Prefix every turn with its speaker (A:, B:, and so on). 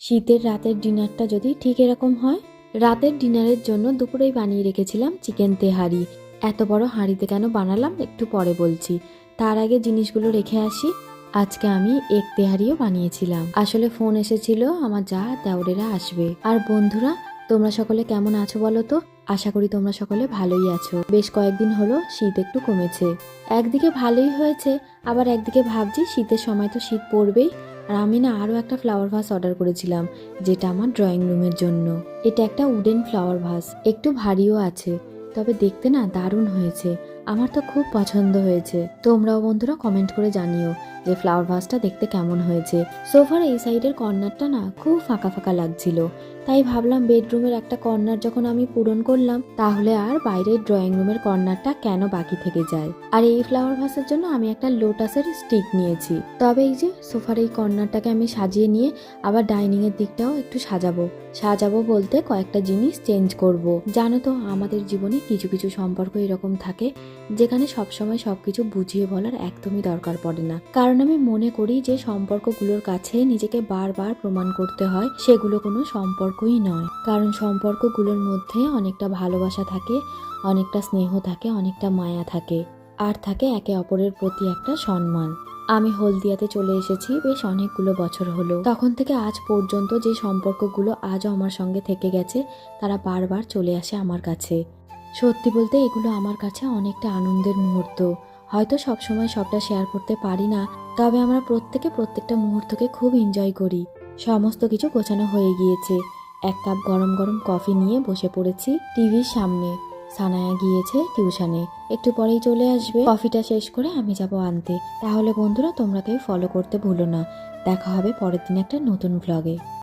A: শীতের রাতের ডিনারটা যদি ঠিক এরকম হয়। রাতের ডিনারের জন্য দুপুরেই বানিয়ে রেখেছিলাম চিকেন তেহারি। এত বড় হাঁড়িতে কেন বানালাম একটু পরে বলছি, তার আগে জিনিসগুলো রেখে আসি। আজকে আমি এগ তেহারিও বানিয়েছিলাম। আসলে ফোন এসেছিল আমার যা দেওরেরা আসবে। আর বন্ধুরা, তোমরা সকলে কেমন আছো বলো তো? আশা করি তোমরা সকলে ভালোই আছো। বেশ কয়েকদিন হলো শীত একটু কমেছে। একদিকে ভালোই হয়েছে, আবার একদিকে ভাবছি শীতের সময় তো শীত পড়বেই। আর আমি না আরও একটা ফ্লাওয়ার ভাস অর্ডার করেছিলাম, যেটা আমার ড্রয়িং রুমের জন্য। এটা একটা উডেন ফ্লাওয়ার ভাস, একটু ভারীও আছে, তবে দেখতে না দারুণ হয়েছে। আমার তো খুব পছন্দ হয়েছে। তোমরাও বন্ধুরা কমেন্ট করে জানিও যে ফ্লাওয়ার ভাসটা দেখতে কেমন হয়েছে। সোফার এই সাইডের কর্নারটা না খুব ফাঁকা ফাঁকা লাগছিল, তাই ভাবলাম বেডরুমের একটা কর্নার যখন আমি পূরণ করলাম, তাহলে আর বাইরের ড্রয়িং রুমের কর্নারটা কেন বাকি থেকে যায়। আর এই ফ্লাওয়ার ভাসের জন্য আমি একটা লোটাসের স্টিক নিয়েছি। তবে এই যে সোফার এই কর্নারটাকে আমি সাজিয়ে নিয়ে আবার ডাইনিং এর দিকটাও একটু সাজাবো বলতে কয়েকটা জিনিস চেঞ্জ করব। জানো তো আমাদের জীবনে কিছু কিছু সম্পর্ক এরকম থাকে যেখানে সবসময় সবকিছু বুঝিয়ে বলার একদমই দরকার পড়ে না। কারণ আমি মনে করি যে সম্পর্কগুলোর কাছে নিজেকে বারবার প্রমাণ করতে হয়, সেগুলো কোনো সম্পর্কই নয়। কারণ সম্পর্কগুলোর মধ্যে অনেকটা ভালোবাসা থাকে, অনেকটা স্নেহ থাকে, অনেকটা মায়া থাকে, আর থাকে একে অপরের প্রতি একটা সম্মান। আমি হলদিয়াতে চলে এসেছি বেশ অনেকগুলো বছর হলো। তখন থেকে আজ পর্যন্ত যে সম্পর্কগুলো আজও আমার সঙ্গে থেকে গেছে, তারা বারবার চলে আসে আমার কাছে। সত্যি বলতে এগুলো আমার কাছে অনেকটা আনন্দের মুহূর্ত। হয়তো সবসময় সবটা শেয়ার করতে পারি না, তবে আমরা প্রত্যেকটা মুহূর্তকে খুব এনজয় করি। সমস্ত কিছু গোছানো হয়ে গিয়েছে। এক কাপ গরম গরম কফি নিয়ে বসে পড়েছি টিভির সামনে। সানায়া গিয়েছে টিউশনে, একটু পরেই চলে আসবে। কফিটা শেষ করে আমি যাব আনতে। তাহলে বন্ধুরা তোমরা কেউ ফলো করতে ভুলো না। দেখা হবে পরের দিন একটা নতুন ভ্লগে।